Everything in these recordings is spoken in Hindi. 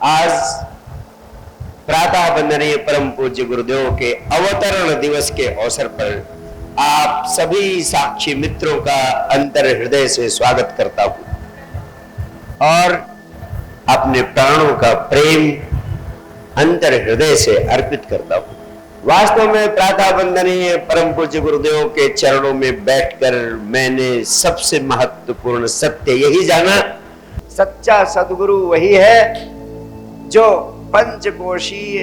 आज प्रातः वंदनीय परम पूज्य गुरुदेव के अवतरण दिवस के अवसर पर आप सभी साक्षी मित्रों का अंतर हृदय से स्वागत करता हूं और अपने प्राणों का प्रेम अंतर हृदय से अर्पित करता हूं। वास्तव में प्रातः वंदनीय परम पूज्य गुरुदेव के चरणों में बैठकर मैंने सबसे महत्वपूर्ण सत्य यही जाना, सच्चा सद्गुरु वही है जो पंचकोशीय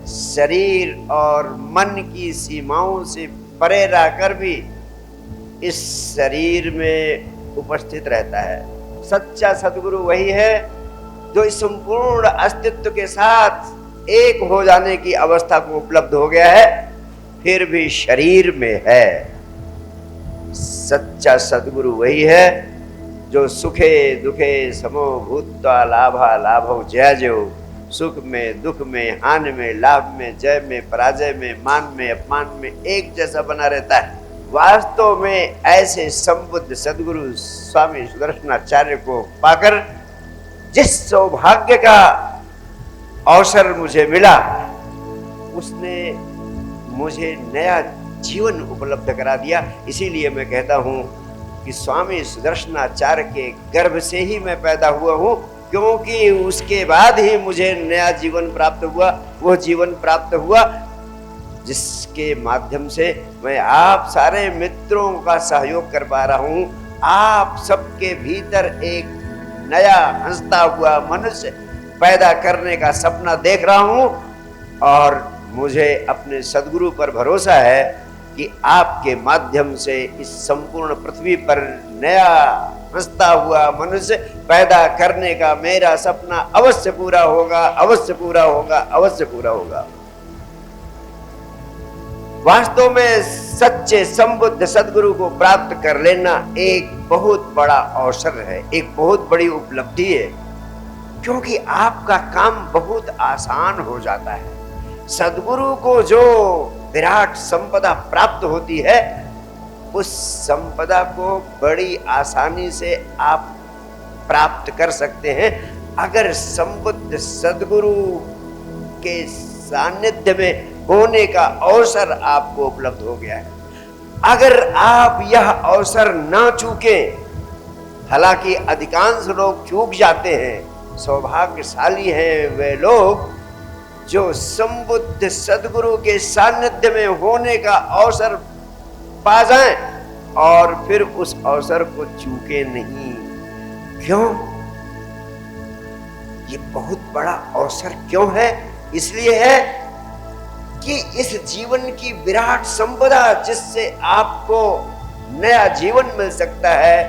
शरीर और मन की सीमाओं से परे रहकर भी इस शरीर में उपस्थित रहता है। सच्चा सद्गुरु वही है जो इस संपूर्ण अस्तित्व के साथ एक हो जाने की अवस्था को उपलब्ध हो गया है, फिर भी शरीर में है। सच्चा सद्गुरु वही है जो सुखे दुखे समो भूत्वा लाभा लाभो जय जयो, सुख में दुख में हानि में लाभ में जय में पराजय में मान में अपमान में एक जैसा बना रहता है। वास्तव में ऐसे संबुद्ध सद्गुरु स्वामी सुदर्शनाचार्य को पाकर जिस सौभाग्य का अवसर मुझे मिला, उसने मुझे नया जीवन उपलब्ध करा दिया। इसीलिए मैं कहता हूं कि स्वामी सुदर्शनाचार्य के गर्भ से ही मैं पैदा हुआ हूं, क्योंकि उसके बाद ही मुझे नया जीवन प्राप्त हुआ। वो जीवन प्राप्त हुआ जिसके माध्यम से मैं आप सारे मित्रों का सहयोग कर पा रहा हूं। आप सबके भीतर एक नया हंसता हुआ मनुष्य पैदा करने का सपना देख रहा हूं और मुझे अपने सद्गुरु पर भरोसा है कि आपके माध्यम से इस संपूर्ण पृथ्वी पर नया हंसता हुआ मनुष्य पैदा करने का मेरा सपना अवश्य पूरा होगा, अवश्य पूरा होगा, अवश्य पूरा होगा। वास्तव में सच्चे संबुद्ध सद्गुरु को प्राप्त कर लेना एक बहुत बड़ा अवसर है, एक बहुत बड़ी उपलब्धि है, क्योंकि आपका काम बहुत आसान हो जाता है। सद्गुरु को जो विराट संपदा प्राप्त होती है, उस संपदा को बड़ी आसानी से आप प्राप्त कर सकते हैं अगर संबुद्ध सद्गुरु के सानिध्य में होने का अवसर आपको उपलब्ध हो गया है। अगर आप यह अवसर ना चूके, हालांकि अधिकांश लोग चूक जाते हैं, सौभाग्यशाली हैं वे लोग जो संबुद्ध सद्गुरु के सानिध्य में होने का अवसर पा जाएं और फिर उस अवसर को चूके नहीं। क्यों? ये बहुत बड़ा अवसर क्यों है? इसलिए है कि इस जीवन की विराट संपदा जिससे आपको नया जीवन मिल सकता है,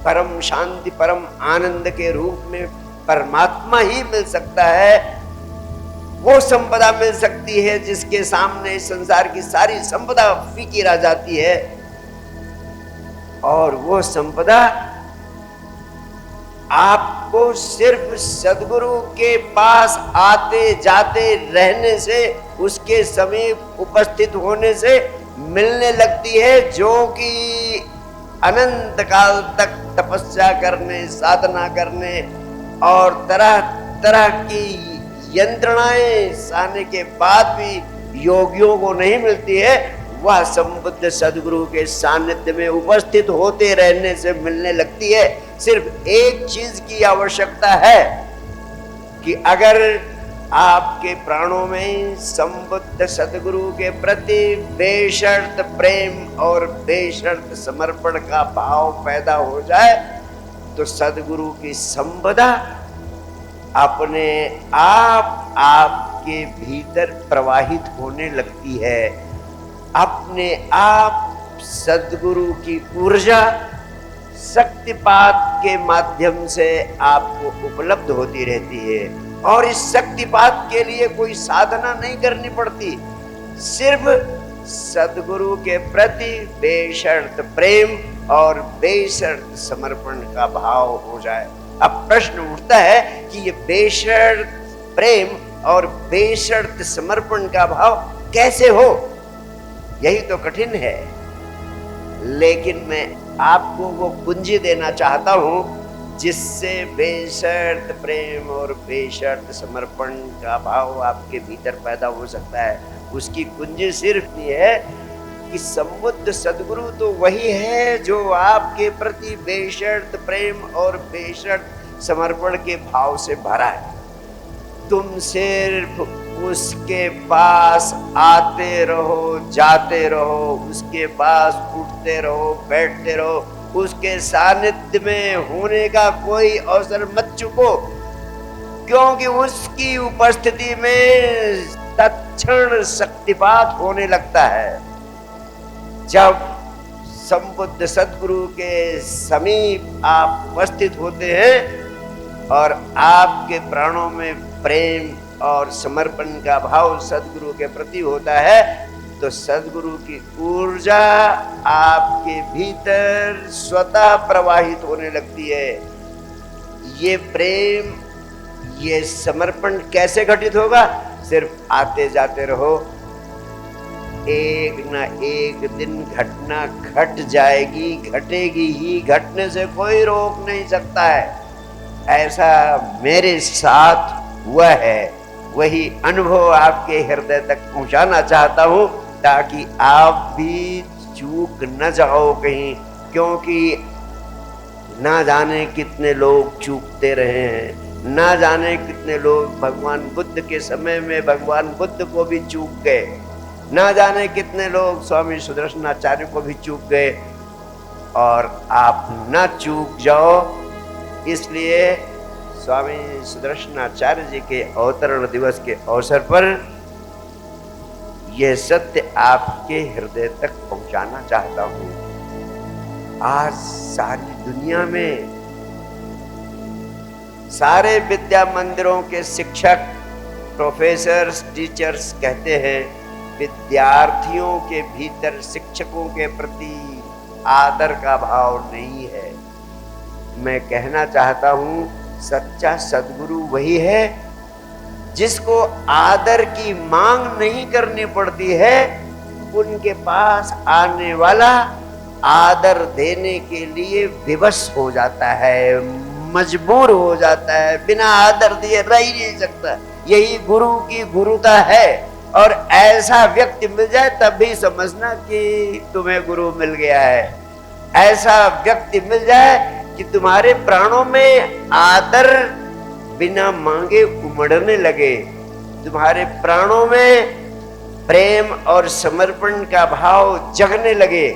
परम शांति परम आनंद के रूप में परमात्मा ही मिल सकता है, वो संपदा मिल सकती है जिसके सामने संसार की सारी संपदा फीकी रह जाती है। और वो संपदा आपको सिर्फ सद्गुरु के पास आते जाते रहने से, उसके समीप उपस्थित होने से मिलने लगती है, जो कि अनंत काल तक तपस्या करने, साधना करने और तरह तरह की यंत्रणाएं सहने के बाद भी योगियों को नहीं मिलती है। वह संबुद्ध सद्गुरु के सानिध्य में उपस्थित होते रहने से मिलने लगती है। सिर्फ एक चीज की आवश्यकता है कि अगर आपके प्राणों में संबुद्ध सद्गुरु के प्रति बेशर्त प्रेम और बेशर्त समर्पण का भाव पैदा हो जाए, तो सद्गुरु की संपदा अपने आप आपके भीतर प्रवाहित होने लगती है। अपने आप सद्गुरु की ऊर्जा शक्तिपात के माध्यम से आपको उपलब्ध होती रहती है और इस शक्तिपात के लिए कोई साधना नहीं करनी पड़ती। सिर्फ सद्गुरु के प्रति बेशर्त प्रेम और बेशर्त समर्पण का भाव हो जाए। अब प्रश्न उठता है कि ये बेशर्त प्रेम और बेशर्त समर्पण का भाव कैसे हो? यही तो कठिन है, लेकिन मैं आपको वो कुंजी देना चाहता हूं जिससे बेशर्त प्रेम और बेशर्त समर्पण का भाव आपके भीतर पैदा हो सकता है। उसकी कुंजी सिर्फ ये है कि समुद्ध सद्गुरु तो वही है जो आपके प्रति बेशर्त प्रेम और बेशर्त समर्पण के भाव से भरा है। तुम सिर्फ उसके पास आते रहो, जाते रहो, उसके पास उठते रहो, बैठते रहो, उसके सानिध्य में होने का कोई अवसर मत चुको, क्योंकि उसकी उपस्थिति में तत्क्षण शक्तिपात होने लगता है। जब संबुद्ध सद्गुरु के समीप आप उपस्थित होते हैं और आपके प्राणों में प्रेम और समर्पण का भाव सद्गुरु के प्रति होता है, तो सद्गुरु की ऊर्जा आपके भीतर स्वतः प्रवाहित होने लगती है। ये प्रेम, ये समर्पण कैसे घटित होगा? सिर्फ आते जाते रहो, एक न एक दिन घटना घट जाएगी, घटेगी ही, घटने से कोई रोक नहीं सकता है। ऐसा मेरे साथ हुआ है, वही अनुभव आपके हृदय तक पहुंचाना चाहता हूं, ताकि आप भी चूक न जाओ कहीं, क्योंकि ना जाने कितने लोग चूकते रहे हैं, ना जाने कितने लोग भगवान बुद्ध के समय में भगवान बुद्ध को भी चूक गए, ना जाने कितने लोग स्वामी सुदर्शनाचार्य को भी चूक गए, और आप ना चूक जाओ, इसलिए स्वामी सुदर्शनाचार्य जी के अवतरण दिवस के अवसर पर यह सत्य आपके हृदय तक पहुंचाना चाहता हूं। आज सारी दुनिया में सारे विद्या मंदिरों के शिक्षक, प्रोफेसर्स, टीचर्स कहते हैं विद्यार्थियों के भीतर शिक्षकों के प्रति आदर का भाव नहीं है। मैं कहना चाहता हूं, सच्चा सद्गुरु वही है जिसको आदर की मांग नहीं करनी पड़ती है, उनके पास आने वाला आदर देने के लिए विवश हो जाता है, मजबूर हो जाता है, बिना आदर दिए रह ही नहीं सकता। यही गुरु की गुरुता है, और ऐसा व्यक्ति मिल जाए तब भी समझना कि तुम्हें गुरु मिल गया है। ऐसा व्यक्ति मिल जाए कि तुम्हारे प्राणों में आदर बिना मांगे उमड़ने लगे, तुम्हारे प्राणों में प्रेम और समर्पण का भाव जगने लगे।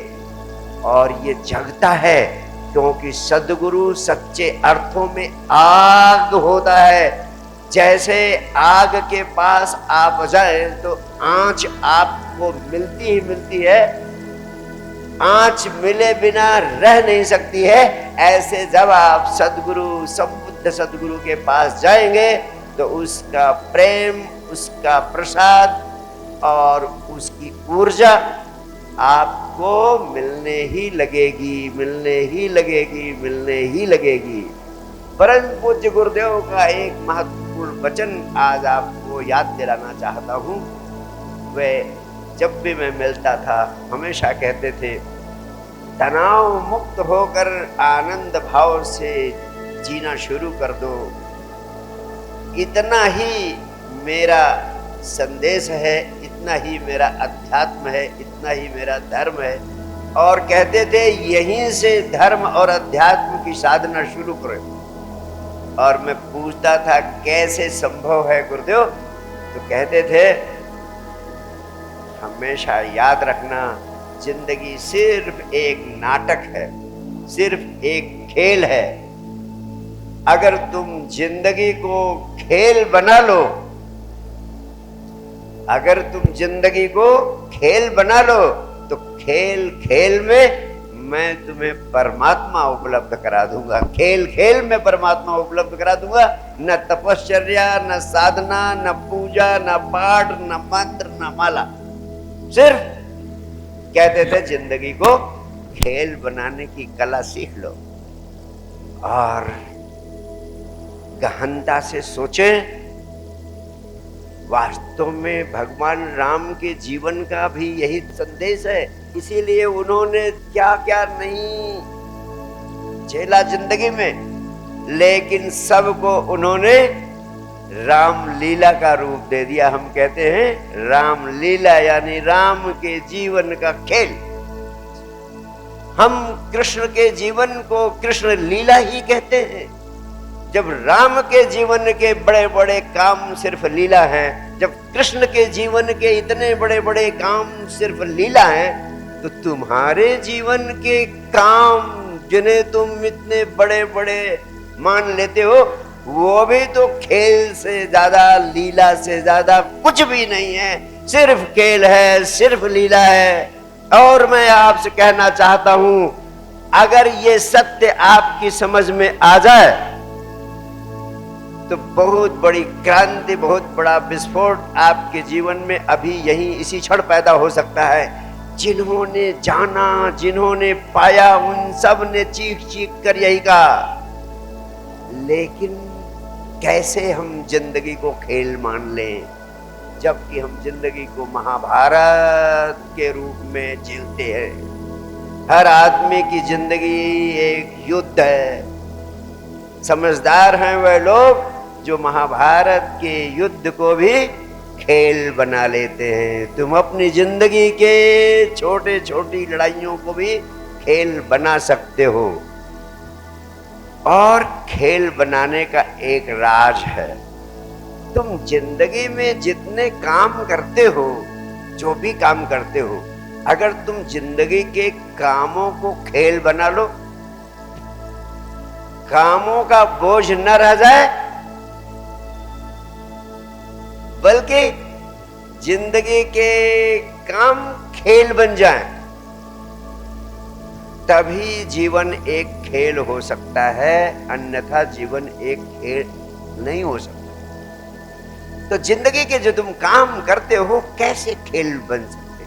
और ये जगता है क्योंकि सद्गुरु सच्चे अर्थों में आग होता है। जैसे आग के पास आप जाएं तो आंच आपको मिलती ही मिलती है, आंच मिले बिना रह नहीं सकती है। ऐसे जब आप सद्गुरु, संबुद्ध सद्गुरु के पास जाएंगे तो उसका प्रेम, उसका प्रसाद और उसकी ऊर्जा आपको मिलने ही लगेगी, मिलने ही लगेगी, मिलने ही लगेगी। परम पूज्य गुरुदेव का एक महत्वपूर्ण वचन आज आपको याद दिलाना चाहता हूँ। वे जब भी मैं मिलता था हमेशा कहते थे, तनाव मुक्त होकर आनंद भाव से जीना शुरू कर दो। इतना ही मेरा संदेश है, इतना ही मेरा अध्यात्म है, इतना ही मेरा धर्म है। और कहते थे यहीं से धर्म और अध्यात्म की साधना शुरू करो। और मैं पूछता था कैसे संभव है गुरुदेव? तो कहते थे हमेशा याद रखना, जिंदगी सिर्फ एक नाटक है, सिर्फ एक खेल है। अगर तुम जिंदगी को खेल बना लो, अगर तुम जिंदगी को खेल बना लो, तो खेल खेल में मैं तुम्हें परमात्मा उपलब्ध करा दूंगा। खेल खेल में परमात्मा उपलब्ध करा दूंगा। न तपश्चर्या, न साधना, न पूजा, न पाठ, न मंत्र, न माला। सिर्फ कहते थे जिंदगी को खेल बनाने की कला सीख लो और गहनता से सोचें। वास्तव में भगवान राम के जीवन का भी यही संदेश है। इसीलिए उन्होंने क्या क्या नहीं झेला जिंदगी में, लेकिन सबको उन्होंने रामलीला का रूप दे दिया। हम कहते हैं रामलीला यानी राम के जीवन का खेल। हम कृष्ण के जीवन को कृष्ण लीला ही कहते हैं। जब राम के जीवन के बड़े बड़े काम सिर्फ लीला हैं, जब कृष्ण के जीवन के इतने बड़े बड़े काम सिर्फ लीला हैं, तो तुम्हारे जीवन के काम जिन्हें तुम इतने बड़े बड़े मान लेते हो, वो भी तो खेल से ज्यादा, लीला से ज्यादा कुछ भी नहीं है। सिर्फ खेल है, सिर्फ लीला है। और मैं आपसे कहना चाहता हूं, अगर ये सत्य आपकी समझ में आ जाए तो बहुत बड़ी क्रांति, बहुत बड़ा विस्फोट आपके जीवन में अभी यहीं इसी क्षण पैदा हो सकता है। जिन्होंने जाना, जिन्होंने पाया, उन सब ने चीख चीख कर यही कहा, लेकिन कैसे हम जिंदगी को खेल मान लें, जबकि हम जिंदगी को महाभारत के रूप में जीते हैं। हर आदमी की जिंदगी एक युद्ध है। समझदार हैं वह लोग जो महाभारत के युद्ध को भी खेल बना लेते हैं। तुम अपनी जिंदगी के छोटे छोटी लड़ाइयों को भी खेल बना सकते हो। और खेल बनाने का एक राज है। तुम जिंदगी में जितने काम करते हो, जो भी काम करते हो, अगर तुम जिंदगी के कामों को खेल बना लो, कामों का बोझ न रह जाए, बल्कि जिंदगी के काम खेल बन जाएं, तभी जीवन एक खेल हो सकता है, अन्यथा जीवन एक खेल नहीं हो सकता। तो जिंदगी के जो तुम काम करते हो, कैसे खेल बन सकते?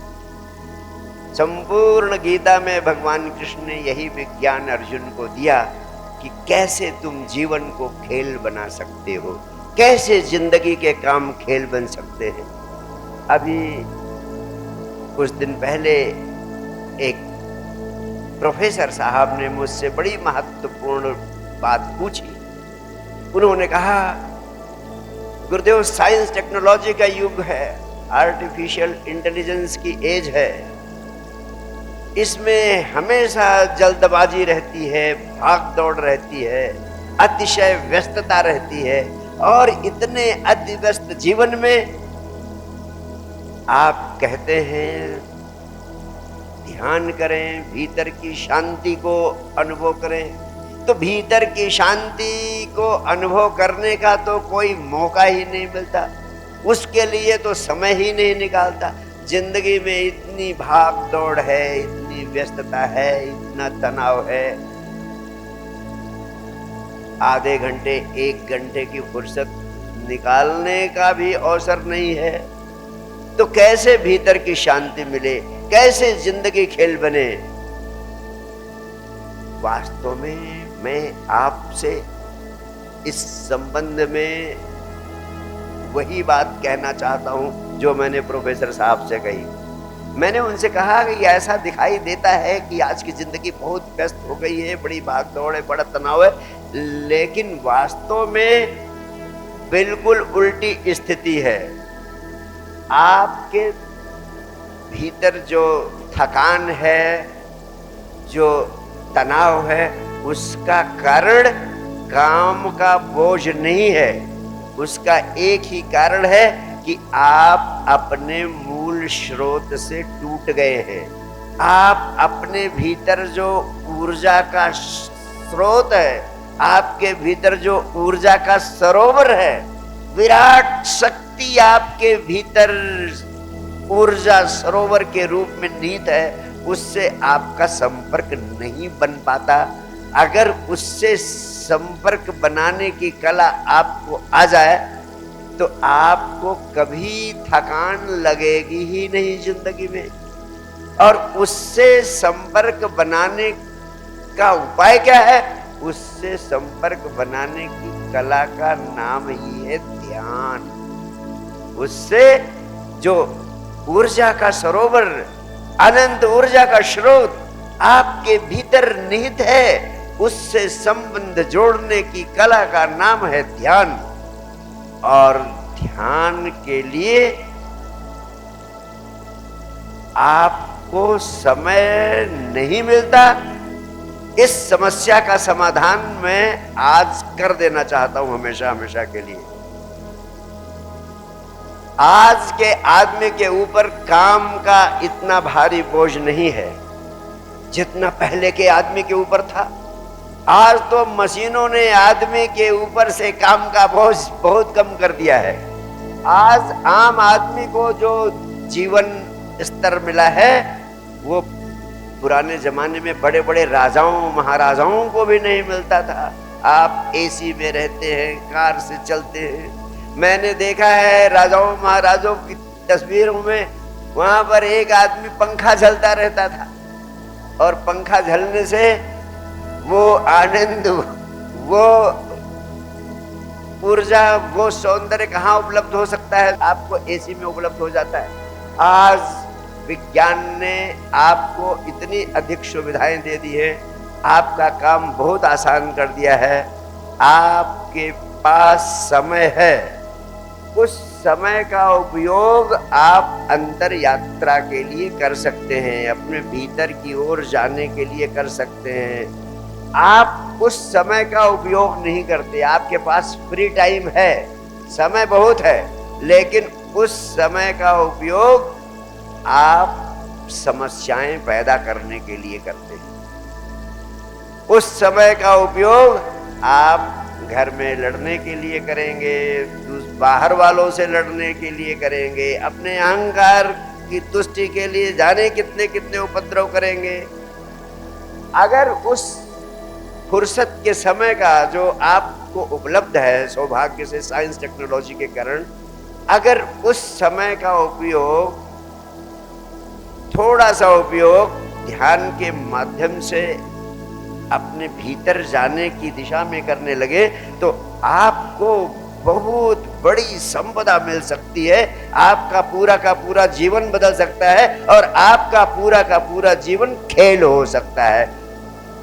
संपूर्ण गीता में भगवान कृष्ण ने यही विज्ञान अर्जुन को दिया कि कैसे तुम जीवन को खेल बना सकते हो, कैसे जिंदगी के काम खेल बन सकते हैं। अभी कुछ दिन पहले एक प्रोफेसर साहब ने मुझसे बड़ी महत्वपूर्ण बात पूछी। उन्होंने कहा, गुरुदेव, साइंस टेक्नोलॉजी का युग है, आर्टिफिशियल इंटेलिजेंस की एज है, इसमें हमेशा जल्दबाजी रहती है, भाग दौड़ रहती है, अतिशय व्यस्तता रहती है, और इतने अति व्यस्त जीवन में आप कहते हैं ध्यान करें, भीतर की शांति को अनुभव करें। तो भीतर की शांति को अनुभव करने का तो कोई मौका ही नहीं मिलता, उसके लिए तो समय ही नहीं निकालता। जिंदगी में इतनी भाग दौड़ है, इतनी व्यस्तता है, इतना तनाव है, आधे घंटे, एक घंटे की फुर्सत निकालने का भी अवसर नहीं है। तो कैसे भीतर की शांति मिले, कैसे जिंदगी खेल बने? वास्तव में मैं आपसे इस संबंध में वही बात कहना चाहता हूं जो मैंने प्रोफेसर साहब से कही। मैंने उनसे कहा कि ऐसा दिखाई देता है कि आज की जिंदगी बहुत व्यस्त हो गई है, बड़ी भागदौड़ है, बड़ा तनाव है, लेकिन वास्तव में बिल्कुल उल्टी स्थिति है। आपके भीतर जो थकान है, जो तनाव है, उसका कारण काम का बोझ नहीं है, उसका एक ही कारण है कि आप अपने मूल स्रोत से टूट गए हैं। आप अपने भीतर जो ऊर्जा का स्रोत है, आपके भीतर जो ऊर्जा का सरोवर है, विराट शक्ति आपके भीतर ऊर्जा सरोवर के रूप में निहित है, उससे आपका संपर्क नहीं बन पाता। अगर उससे संपर्क बनाने की कला आपको आ जाए तो आपको कभी थकान लगेगी ही नहीं जिंदगी में। और उससे संपर्क बनाने का उपाय क्या है? उससे संपर्क बनाने की कला का नाम ही है ध्यान। उससे जो ऊर्जा का सरोवर, अनंत ऊर्जा का स्रोत आपके भीतर निहित है, उससे संबंध जोड़ने की कला का नाम है ध्यान। और ध्यान के लिए आपको समय नहीं मिलता। इस समस्या का समाधान मैं आज कर देना चाहता हूं, हमेशा हमेशा के लिए। आज के आदमी के ऊपर काम का इतना भारी बोझ नहीं है जितना पहले के आदमी के ऊपर था। आज तो मशीनों ने आदमी के ऊपर से काम का बोझ बहुत कम कर दिया है। आज आम आदमी को जो जीवन स्तर मिला है वो पुराने जमाने में बड़े बड़े राजाओं महाराजाओं को भी नहीं मिलता था। आप एसी में रहते हैं, कार से चलते हैं। मैंने देखा है राजाओं महाराजों की तस्वीरों में, वहां पर एक आदमी पंखा झलता रहता था और पंखा झलने से वो आनंद, वो ऊर्जा, वो सौंदर्य कहाँ उपलब्ध हो सकता है? आपको एसी में उपलब्ध हो जाता है। आज विज्ञान ने आपको इतनी अधिक सुविधाएं दे दी है, आपका काम बहुत आसान कर दिया है। आपके पास समय है, उस समय का उपयोग आप अंतर यात्रा के लिए कर सकते हैं, अपने भीतर की ओर जाने के लिए कर सकते हैं। आप उस समय का उपयोग नहीं करते। आपके पास फ्री टाइम है, समय बहुत है, लेकिन उस समय का उपयोग आप समस्याएं पैदा करने के लिए करते हैं। उस समय का उपयोग आप घर में लड़ने के लिए करेंगे, बाहर वालों से लड़ने के लिए करेंगे, अपने अहंकार की तुष्टि के लिए जाने कितने कितने उपद्रव करेंगे। अगर उस फुर्सत के समय का जो आपको उपलब्ध है सौभाग्य से साइंस टेक्नोलॉजी के कारण, अगर उस समय का उपयोग, थोड़ा सा उपयोग ध्यान के माध्यम से अपने भीतर जाने की दिशा में करने लगे तो आपको बहुत बड़ी संपदा मिल सकती है। आपका पूरा का पूरा जीवन बदल सकता है और आपका पूरा का पूरा जीवन खेल हो सकता है।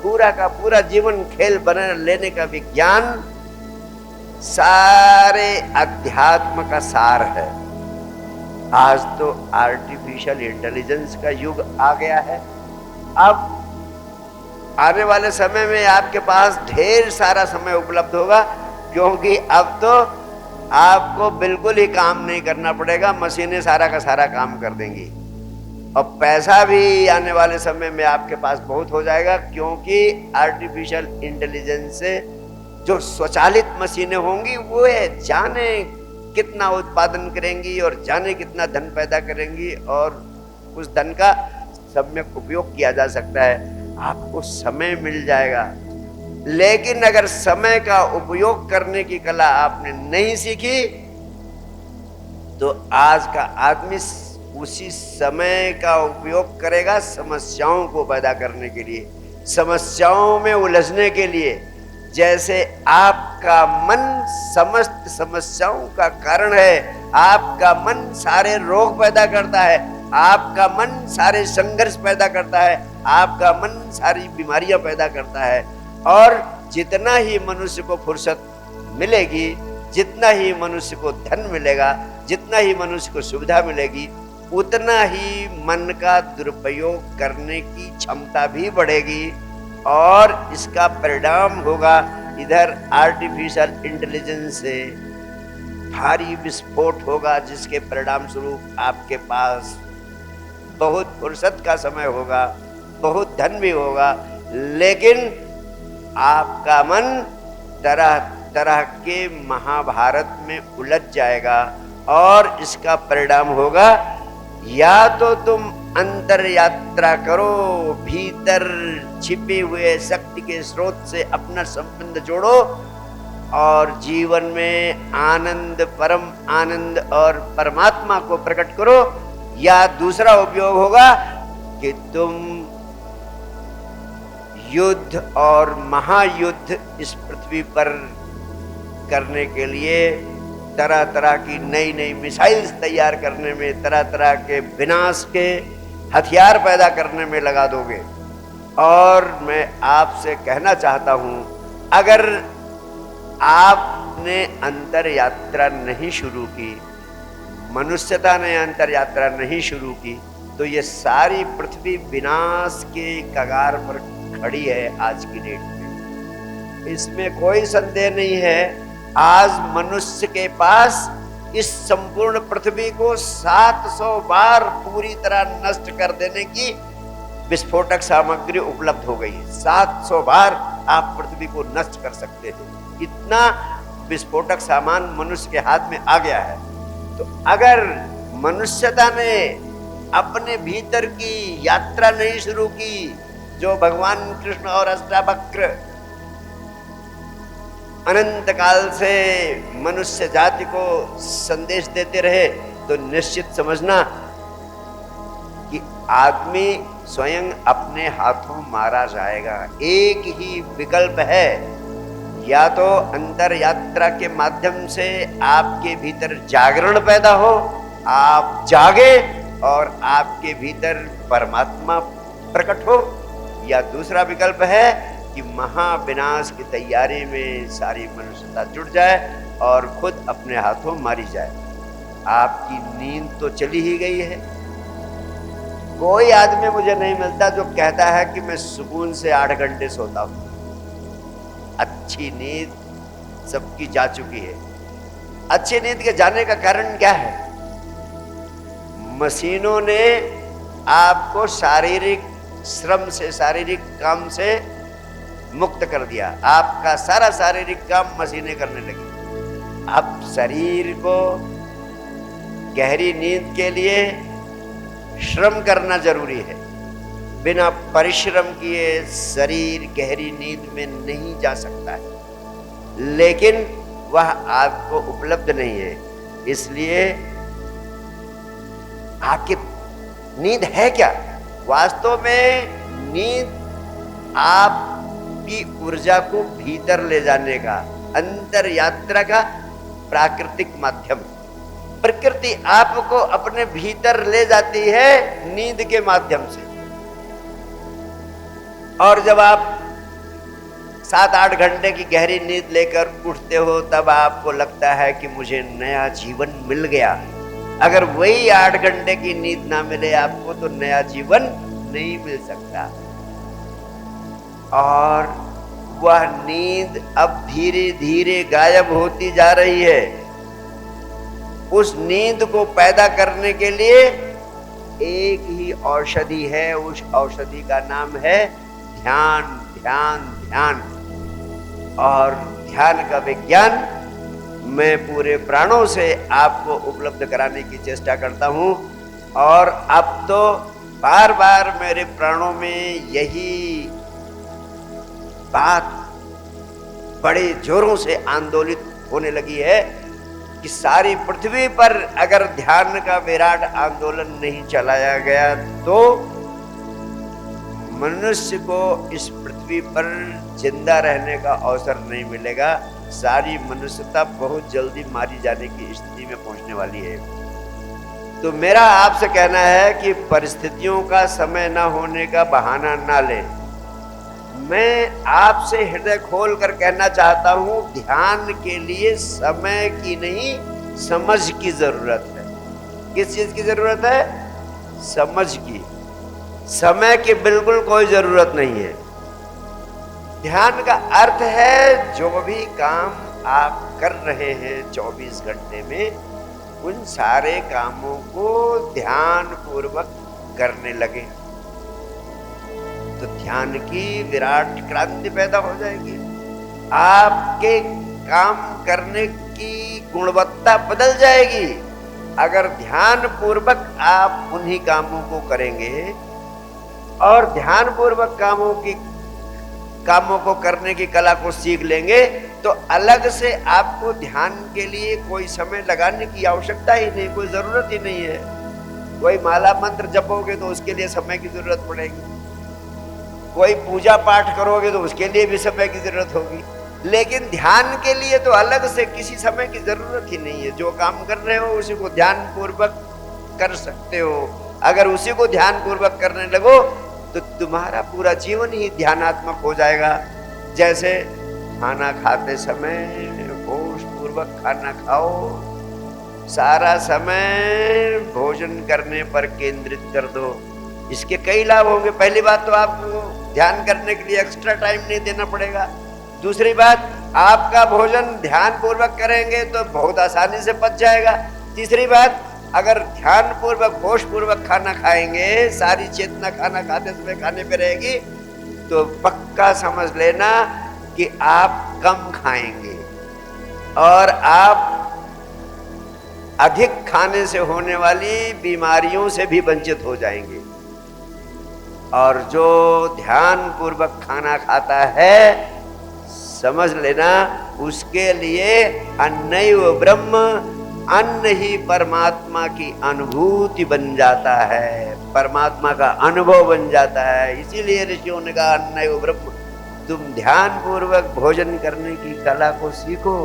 पूरा का पूरा जीवन खेल बना लेने का विज्ञान सारे अध्यात्म का सार है। आज तो आर्टिफिशियल इंटेलिजेंस का युग आ गया है। अब आने वाले समय में आपके पास ढेर सारा समय उपलब्ध होगा, क्योंकि अब तो आपको बिल्कुल ही काम नहीं करना पड़ेगा, मशीनें सारा का सारा काम कर देंगी। और पैसा भी आने वाले समय में आपके पास बहुत हो जाएगा, क्योंकि आर्टिफिशियल इंटेलिजेंस से जो स्वचालित मशीनें होंगी वो जाने कितना उत्पादन करेंगी और जाने कितना धन पैदा करेंगी, और उस धन का सम्यक उपयोग किया जा सकता है। आपको समय मिल जाएगा। लेकिन अगर समय का उपयोग करने की कला आपने नहीं सीखी तो आज का आदमी उसी समय का उपयोग करेगा समस्याओं को पैदा करने के लिए, समस्याओं में उलझने के लिए। जैसे आपका मन समस्त समस्याओं का कारण है, आपका मन सारे रोग पैदा करता है, आपका मन सारे संघर्ष पैदा करता है, आपका मन सारी बीमारियां पैदा करता है। और जितना ही मनुष्य को फुर्सत मिलेगी, जितना ही मनुष्य को धन मिलेगा, जितना ही मनुष्य को सुविधा मिलेगी, उतना ही मन का दुरुपयोग करने की क्षमता भी बढ़ेगी। और इसका परिणाम होगा इधर आर्टिफिशियल इंटेलिजेंस से भारी विस्फोट होगा, जिसके परिणाम स्वरूप आपके पास बहुत फुर्सत का समय होगा, बहुत धन भी होगा, लेकिन आपका मन तरह तरह के महाभारत में उलझ जाएगा। और इसका परिणाम होगा, या तो तुम अंतर यात्रा करो, भीतर छिपे हुए शक्ति के स्रोत से अपना संबंध जोड़ो और जीवन में आनंद, परम आनंद और परमात्मा को प्रकट करो। या दूसरा उपयोग होगा कि तुम युद्ध और महायुद्ध इस पृथ्वी पर करने के लिए तरह तरह की नई नई मिसाइल्स तैयार करने में, तरह तरह के विनाश के हथियार पैदा करने में लगा दोगे। और मैं आपसे कहना चाहता हूं, अगर आपने अंतर यात्रा नहीं शुरू की, मनुष्यता ने अंतर यात्रा नहीं शुरू की, तो ये सारी पृथ्वी विनाश के कगार पर खड़ी है आज की डेट में। इसमें कोई संदेह नहीं है। आज मनुष्य के पास इस संपूर्ण पृथ्वी को 700 बार पूरी तरह नष्ट कर देने की विस्फोटक सामग्री उपलब्ध हो गई है। 700 बार आप पृथ्वी को नष्ट कर सकते हैं, इतना विस्फोटक सामान मनुष्य के हाथ में आ गया है। तो अगर मनुष्यता ने अपने भीतर की यात्रा नहीं शुरू की, जो भगवान कृष्ण और अष्टावक्र अनंत काल से मनुष्य जाति को संदेश देते रहे, तो निश्चित समझना कि आदमी स्वयं अपने हाथों मारा जाएगा। एक ही विकल्प है, या तो अंतर यात्रा के माध्यम से आपके भीतर जागरण पैदा हो, आप जागे और आपके भीतर परमात्मा प्रकट हो, या दूसरा विकल्प है कि महाविनाश की तैयारी में सारी मनुष्यता जुट जाए और खुद अपने हाथों मारी जाए। आपकी नींद तो चली ही गई है। कोई आदमी मुझे नहीं मिलता जो कहता है कि मैं सुकून से 8 घंटे सोता हूं। अच्छी नींद सबकी जा चुकी है। अच्छी नींद के जाने का कारण क्या है? मशीनों ने आपको शारीरिक श्रम से, शारीरिक काम से मुक्त कर दिया। आपका सारा शारीरिक काम मशीनें करने लगी। अब शरीर को गहरी नींद के लिए श्रम करना जरूरी है। बिना परिश्रम किए शरीर गहरी नींद में नहीं जा सकता है, लेकिन वह आपको उपलब्ध नहीं है। इसलिए आखिर नींद है क्या? वास्तव में नींद आपकी ऊर्जा को भीतर ले जाने का, अंतर यात्रा का प्राकृतिक माध्यम। प्रकृति आपको अपने भीतर ले जाती है नींद के माध्यम से। और जब आप 7-8 घंटे की गहरी नींद लेकर उठते हो, तब आपको लगता है कि मुझे नया जीवन मिल गया। अगर वही 8 घंटे की नींद ना मिले आपको, तो नया जीवन नहीं मिल सकता। और वह नींद अब धीरे धीरे गायब होती जा रही है। उस नींद को पैदा करने के लिए एक ही औषधि है। उस औषधि का नाम है ध्यान, ध्यान, ध्यान। और ध्यान का विज्ञान मैं पूरे प्राणों से आपको उपलब्ध कराने की चेष्टा करता हूं। और अब तो बार बार मेरे प्राणों में यही बात बड़े जोरों से आंदोलित होने लगी है कि सारी पृथ्वी पर अगर ध्यान का विराट आंदोलन नहीं चलाया गया, तो मनुष्य को इस पृथ्वी पर जिंदा रहने का अवसर नहीं मिलेगा। सारी मनुष्यता बहुत जल्दी मारी जाने की स्थिति में पहुंचने वाली है। तो मेरा आपसे कहना है कि परिस्थितियों का समय न होने का बहाना ना लें। मैं आपसे हृदय खोल कर कहना चाहता हूं, ध्यान के लिए समय की नहीं, समझ की जरूरत है। किस चीज की जरूरत है? समझ की। समय की बिल्कुल कोई जरूरत नहीं है। ध्यान का अर्थ है जो भी काम आप कर रहे हैं 24 घंटे में, उन सारे कामों को ध्यान पूर्वक करने लगे, तो ध्यान की विराट क्रांति पैदा हो जाएगी। आपके काम करने की गुणवत्ता बदल जाएगी। अगर ध्यान पूर्वक आप उन्हीं कामों को करेंगे और ध्यान पूर्वक कामों को करने की कला को सीख लेंगे, तो अलग से आपको ध्यान के लिए कोई समय लगाने की आवश्यकता ही नहीं, कोई जरूरत ही नहीं है। कोई माला मंत्र जपोगे तो उसके लिए समय की जरूरत पड़ेगी, कोई पूजा पाठ करोगे तो उसके लिए भी समय की जरूरत होगी, लेकिन ध्यान के लिए तो अलग से किसी समय की जरूरत ही नहीं है। जो काम कर रहे हो उसी को ध्यान पूर्वक कर सकते हो। अगर उसी को ध्यान पूर्वक करने लगो तो तुम्हारा पूरा जीवन ही ध्यानात्मक हो जाएगा। जैसे खाना खाते समय होश पूर्वक खाना खाओ, सारा समय भोजन करने पर केंद्रित कर दो। इसके कई लाभ होंगे। पहली बात तो आपको ध्यान करने के लिए एक्स्ट्रा टाइम नहीं देना पड़ेगा। दूसरी बात, आपका भोजन ध्यान पूर्वक करेंगे तो बहुत आसानी से पच जाएगा। तीसरी बात, अगर ध्यान पूर्वक होश पूर्वक खाना खाएंगे, सारी चेतना खाना खाते समय खाने पे रहेगी, तो पक्का समझ लेना कि आप कम खाएंगे और आप अधिक खाने से होने वाली बीमारियों से भी वंचित हो जाएंगे। और जो ध्यान पूर्वक खाना खाता है, समझ लेना उसके लिए अन्नैव ब्रह्म, अन्न ही परमात्मा की अनुभूति बन जाता है, परमात्मा का अनुभव बन जाता है। इसीलिए ऋषियों ने कहा अन्नैव ब्रह्म। तुम ध्यान पूर्वक भोजन करने की कला को सीखो।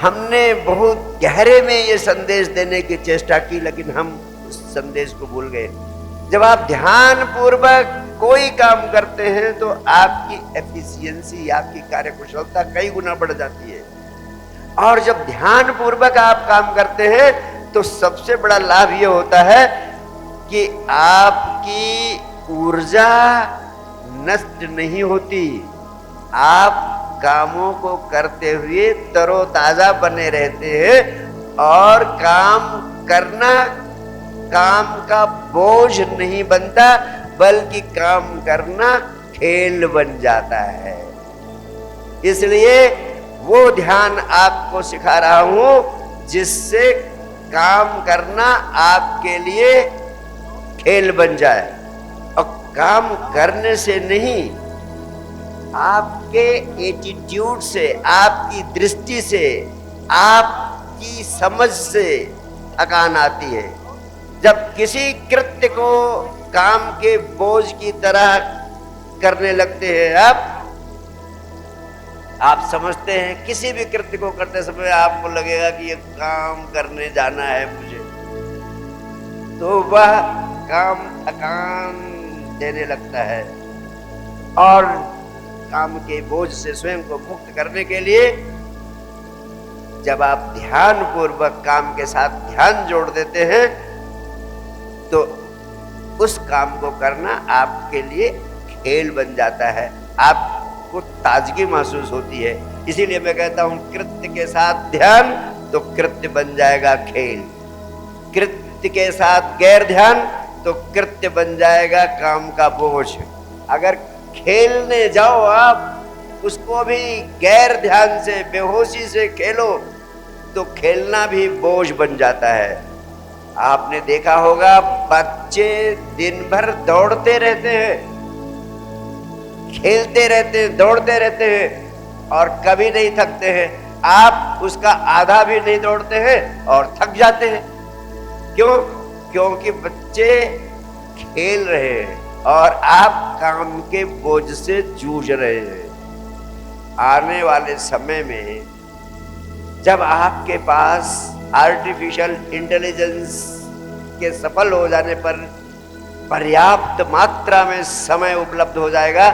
हमने बहुत गहरे में ये संदेश देने की चेष्टा की, लेकिन हम उस संदेश को भूल गए। जब आप ध्यान पूर्वक कोई काम करते हैं तो आपकी एफिशिएंसी, आपकी कार्यकुशलता कई गुना बढ़ जाती है। और जब ध्यान पूर्वक आप काम करते हैं तो सबसे बड़ा लाभ ये होता है कि आपकी ऊर्जा नष्ट नहीं होती। आप कामों को करते हुए तरोताजा बने रहते हैं और काम करना काम का बोझ नहीं बनता, बल्कि काम करना खेल बन जाता है। इसलिए वो ध्यान आपको सिखा रहा हूं जिससे काम करना आपके लिए खेल बन जाए। और काम करने से नहीं, आपके एटीट्यूड से, आपकी दृष्टि से, आपकी समझ से थकान आती है। जब किसी कृत्य को काम के बोझ की तरह करने लगते हैं आप समझते हैं किसी भी कृत्य को करते समय आपको लगेगा कि ये काम करने जाना है मुझे, तो वह काम थकान देने लगता है। और काम के बोझ से स्वयं को मुक्त करने के लिए जब आप ध्यान पूर्वक काम के साथ ध्यान जोड़ देते हैं तो उस काम को करना आपके लिए खेल बन जाता है, आपको ताजगी महसूस होती है। इसीलिए मैं कहता हूं कृत्य के साथ ध्यान तो कृत्य बन जाएगा खेल, कृत्य के साथ गैर ध्यान तो कृत्य बन जाएगा काम का बोझ। अगर खेलने जाओ आप, उसको भी गैर ध्यान से, बेहोशी से खेलो तो खेलना भी बोझ बन जाता है। आपने देखा होगा बच्चे दिन भर दौड़ते रहते हैं, खेलते रहते हैं, दौड़ते रहते हैं और कभी नहीं थकते हैं। आप उसका आधा भी नहीं दौड़ते हैं और थक जाते हैं। क्यों? क्योंकि बच्चे खेल रहे हैं और आप काम के बोझ से जूझ रहे हैं। आने वाले समय में जब आपके पास आर्टिफिशियल इंटेलिजेंस के सफल हो जाने पर पर्याप्त मात्रा में समय उपलब्ध हो जाएगा,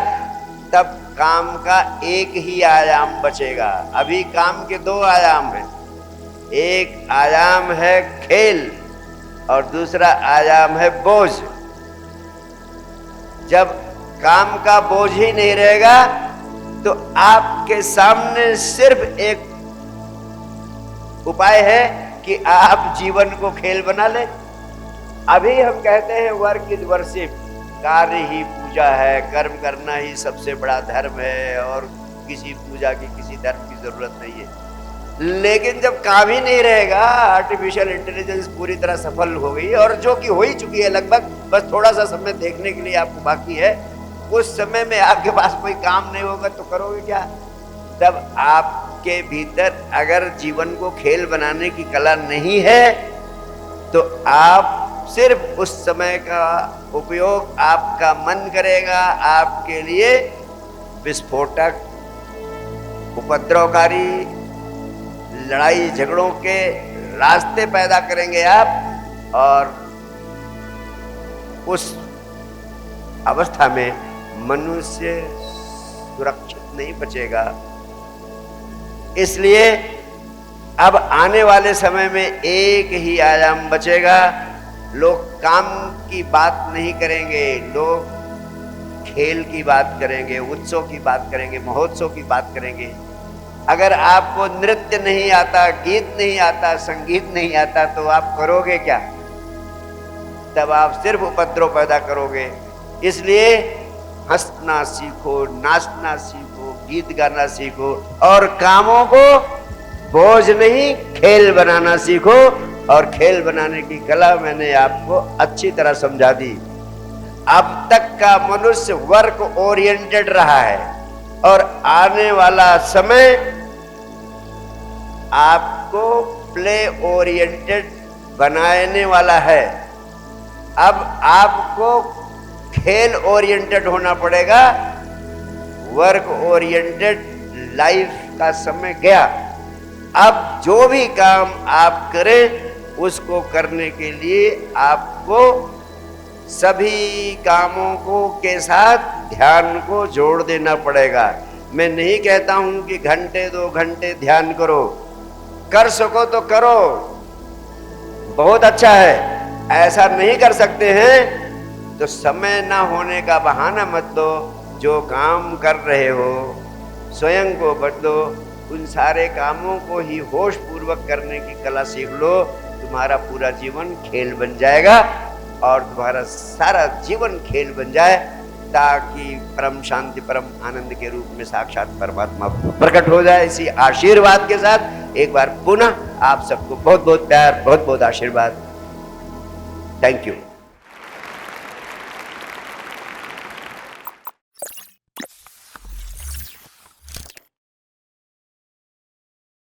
तब काम का एक ही आयाम बचेगा। अभी काम के दो आयाम हैं, एक आयाम है खेल और दूसरा आयाम है बोझ। जब काम का बोझ ही नहीं रहेगा तो आपके सामने सिर्फ एक उपाय है कि आप जीवन को खेल बना लें। अभी हम कहते हैं वर्क इज वर्शिप, कार्य ही पूजा है, कर्म करना ही सबसे बड़ा धर्म है और किसी पूजा की, किसी धर्म की जरूरत नहीं है। लेकिन जब काम ही नहीं रहेगा, आर्टिफिशियल इंटेलिजेंस पूरी तरह सफल हो गई और जो कि हो ही चुकी है लगभग, बस थोड़ा सा समय देखने के लिए आपको बाकी है। उस समय में आपके पास कोई काम नहीं होगा तो करोगे क्या? तब आपके भीतर अगर जीवन को खेल बनाने की कला नहीं है तो आप सिर्फ उस समय का उपयोग आपका मन करेगा, आपके लिए विस्फोटक, उपद्रवकारी, लड़ाई झगड़ों के रास्ते पैदा करेंगे आप और उस अवस्था में मनुष्य सुरक्षित नहीं बचेगा। इसलिए अब आने वाले समय में एक ही आयाम बचेगा। लोग काम की बात नहीं करेंगे, लोग खेल की बात करेंगे, उत्सव की बात करेंगे, महोत्सव की बात करेंगे। अगर आपको नृत्य नहीं आता, गीत नहीं आता, संगीत नहीं आता तो आप करोगे क्या? तब आप सिर्फ उपद्रव पैदा करोगे। इसलिए हंसना सीखो, नाचना सीखो, गीत गाना सीखो और कामों को बोझ नहीं खेल बनाना सीखो। और खेल बनाने की कला मैंने आपको अच्छी तरह समझा दी। अब तक का मनुष्य वर्क ओरिएंटेड रहा है और आने वाला समय आपको प्ले ओरिएंटेड बनाने वाला है। अब आपको खेल ओरिएंटेड होना पड़ेगा। वर्क ओरिएंटेड लाइफ का समय गया। अब जो भी काम आप करें उसको करने के लिए आपको सभी कामों को के साथ ध्यान को जोड़ देना पड़ेगा। मैं नहीं कहता हूं कि घंटे 2 घंटे ध्यान करो, कर सको तो करो, बहुत अच्छा है। ऐसा नहीं कर सकते हैं तो समय ना होने का बहाना मत दो। जो काम कर रहे हो स्वयं को बदलो, उन सारे कामों को ही होश पूर्वक करने की कला सीख लो। तुम्हारा पूरा जीवन खेल बन जाएगा और तुम्हारा सारा जीवन खेल बन जाए, ताकि परम शांति, परम आनंद के रूप में साक्षात परमात्मा प्रकट हो जाए। इसी आशीर्वाद के साथ एक बार पुनः आप सबको बहुत बहुत प्यार, बहुत बहुत आशीर्वाद। Thank you.